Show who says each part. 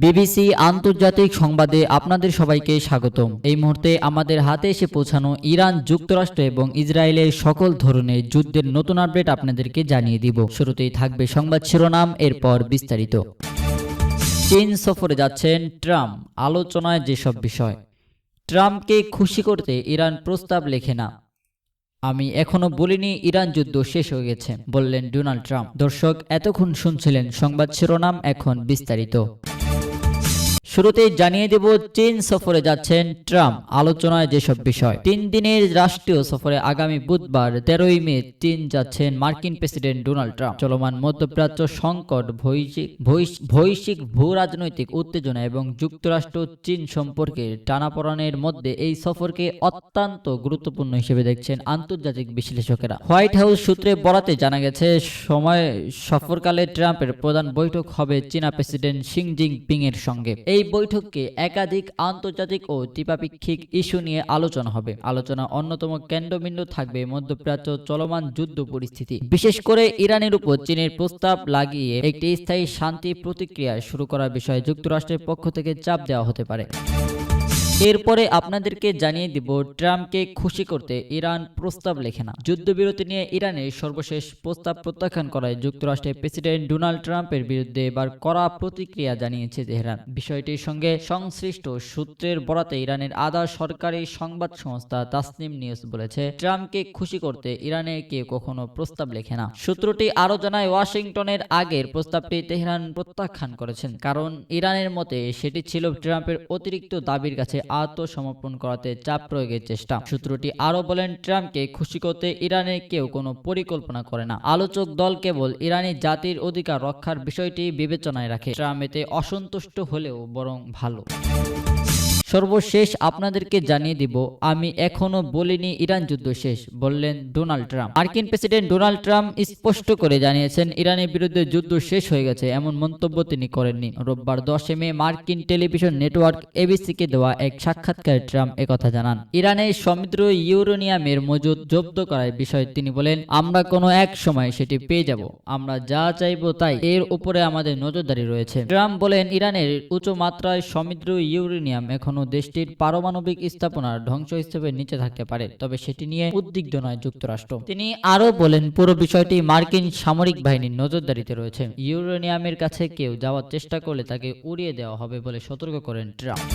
Speaker 1: BBC আন্তর্জাতিক সংবাদে আপনাদের সবাইকে স্বাগতম। এই মুহূর্তে আমাদের হাতে এসে পৌঁছানো ইরান, যুক্তরাষ্ট্র এবং ইসরায়েলের সকল ধরনের যুদ্ধের নতুন আপডেট আপনাদেরকে জানিয়ে দিব। শুরুতেই থাকবে সংবাদ শিরোনাম, এরপর বিস্তারিত। চীন সফরে যাচ্ছেন ট্রাম্প, আলোচনায় যেসব বিষয়। ট্রাম্পকে খুশি করতে ইরান প্রস্তাব লেখে না। আমি এখনো বলিনি ইরান যুদ্ধ শেষ হয়ে গেছে, বললেন ডোনাল্ড ট্রাম্প। দর্শক, এতক্ষণ শুনছিলেন সংবাদ শিরোনাম, এখন বিস্তারিত। শুরুতেই জানিয়ে দেব, চীন সফরে যাচ্ছেন ট্রাম্প, আলোচনায় যেসব বিষয়। 3 দিনের রাষ্ট্রীয় সফরে আগামী বুধবার 13ই মে চীন যাচ্ছেন মার্কিন প্রেসিডেন্ট ডোনাল্ড ট্রাম্প। চলমান মধ্যপ্রাচ্য সংকট, বৈশ্বিক ভূ রাজনৈতিক উত্তেজনা এবং যুক্তরাষ্ট্র চীন সম্পর্কের টানাপোড়েনের মধ্যে এই সফরকে অত্যন্ত গুরুত্বপূর্ণ হিসেবে দেখছেন আন্তর্জাতিক বিশ্লেষকেরা। হোয়াইট হাউস সূত্রে বরাতে জানা গেছে, সফরকালে ট্রাম্পের প্রধান বৈঠক হবে চীনা প্রেসিডেন্ট শি জিনপিং এর সঙ্গে। এই বৈঠকে একাধিক আন্তর্জাতিক ও দ্বিপাক্ষিক ইস্যু নিয়ে আলোচনা হবে। আলোচনা অন্যতম কেন্দ্রবিন্দু থাকবে মধ্যপ্রাচ্য চলমান যুদ্ধ পরিস্থিতি, বিশেষ করে ইরানের উপর চীনের প্রস্তাব লাগিয়ে একটি স্থায়ী শান্তি প্রতিক্রিয়া শুরু করার বিষয়ে যুক্তরাষ্ট্রের পক্ষ থেকে চাপ দেওয়া হতে পারে। এরপরে আপনাদেরকে জানিয়ে দিব, ট্রাম্পকে খুশি করতে ইরান প্রস্তাব লেখে না। যুদ্ধবিরতি নিয়ে ইরানের সর্বশেষ প্রস্তাব প্রত্যাখ্যান করায় যুক্তরাষ্ট্রের প্রেসিডেন্ট ডোনাল্ড ট্রাম্পের বিরুদ্ধে এবার কড়া প্রতিক্রিয়া জানিয়েছে তেহরান। বিষয়টির সঙ্গে সংশ্লিষ্ট সূত্রের বরাতে ইরানের আধা সরকারি সংবাদ সংস্থা তাসনিম নিউজ বলেছে, ট্রাম্পকে খুশি করতে ইরানের কেউ কখনো প্রস্তাব লেখে না। সূত্রটি আরও জানায়, ওয়াশিংটনের আগের প্রস্তাবটি তেহরান প্রত্যাখ্যান করেছেন, কারণ ইরানের মতে সেটি ছিল ট্রাম্পের অতিরিক্ত দাবির কাছে আত্মসমর্পণ করাতে চাপ প্রয়োগের চেষ্টা। সূত্রটি আরো বলেন, ট্রাম্পকে খুশি করতে ইরানের কেউ কোনো পরিকল্পনা করে না। আলোচক দল কেবল ইরানি জাতির অধিকার রক্ষার বিষয়টি বিবেচনায় রাখে। ট্রাম্প এতে অসন্তুষ্ট হলেও বরং ভালো। সর্বশেষ আপনাদেরকে জানিয়ে দিব, আমি এখনো বলিনি ইরান যুদ্ধ শেষ, বললেন ডোনাল্ড ট্রাম্প। মার্কিন প্রেসিডেন্ট ডোনাল্ড ট্রাম্প স্পষ্ট করে জানিয়েছেন, ইরানের বিরুদ্ধে যুদ্ধ শেষ হয়ে গেছে এমন মন্তব্য তিনি করেননি। রোববার 10 মে মার্কিন টেলিভিশন নেটওয়ার্ক এবিসিকে দেওয়া এক সাক্ষাৎকারে ট্রাম্প একথা জানান। ইরানের সমৃদ্ধ ইউরেনিয়ামের মজুদ জব্দ করার বিষয়ে তিনি বলেন, আমরা কোনো এক সময় সেটি পেয়ে যাব। আমরা যা চাইব তাই, এর উপরে আমাদের নজরদারি রয়েছে। ট্রাম্প বলেন, ইরানের উচ্চ মাত্রায় সমৃদ্ধ ইউরেনিয়াম এখন দেশটির পারমাণবিক স্থাপনার ধ্বংস হিসেবে নিচে থাকতে পারে, তবে সেটি নিয়ে উদ্বিগ্ন নয় যুক্তরাষ্ট্র। তিনি আরো বলেন, পুরো বিষয়টি মার্কিন সামরিক বাহিনীর নজরদারিতে রয়েছে। ইউরেনিয়ামের কাছে কেউ যাওয়ার চেষ্টা করলে তাকে উড়িয়ে দেওয়া হবে বলে সতর্ক করেন ট্রাম্প।